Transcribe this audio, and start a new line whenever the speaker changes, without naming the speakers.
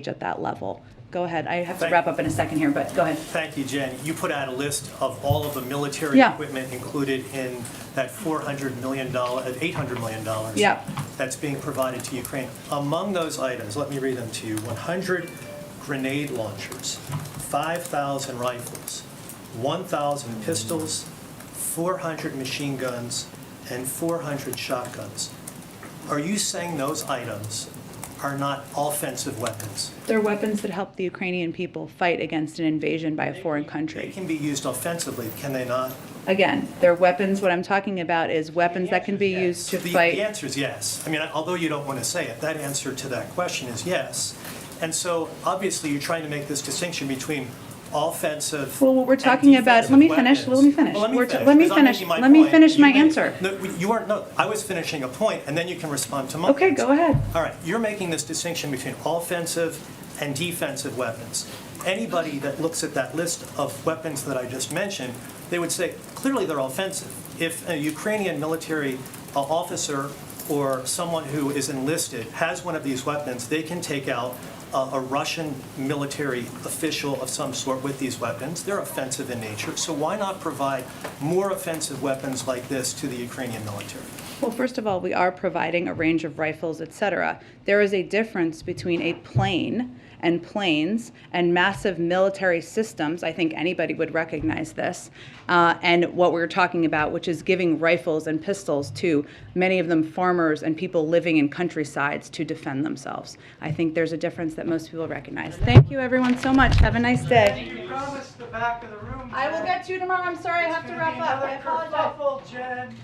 at that level. Go ahead. I have to wrap up in a second here, but go ahead.
Thank you, Jen. You put out a list of all of the military equipment included in that $800 million that's being provided to Ukraine. Among those items, let me read them to you, 100 grenade launchers, 5,000 rifles, 1,000 pistols, 400 machine guns, and 400 shotguns. Are you saying those items are not offensive weapons?
They're weapons that help the Ukrainian people fight against an invasion by a foreign
They
country.
can be used offensively, can they not?
Again, they're weapons. What I'm talking about is weapons that can be used to fight.
The answer is yes. I mean, although you don't want to say it, that answer to that question is yes. And so obviously you're trying to make this distinction between offensive.
Well, what we're talking about, let me finish. Let me finish. Let me finish my answer.
No, you aren't. No, I was finishing a point, and then you can respond to my
Okay,
answer.
go ahead.
All right, you're making this distinction between offensive and defensive weapons. Anybody that looks at that list of weapons that I just mentioned, they would say clearly they're offensive. If a Ukrainian military officer or someone who is enlisted has one of these weapons, they can take out a Russian military official of some sort with these weapons. They're offensive in nature. So why not provide more offensive weapons like this to the Ukrainian military?
Well, first of all, we are providing a range of rifles, etc. There is a difference between a plane and planes and massive military systems. I think anybody would recognize this. And what we're talking about, which is giving rifles and pistols to many of them farmers and people living in countrysides to defend themselves. I think there's a difference that most people recognize. Thank you, everyone, so much. Have a nice day.
You promised the back of the room.
I will get to you tomorrow. I'm sorry, I have to wrap up. I apologize.
Jen.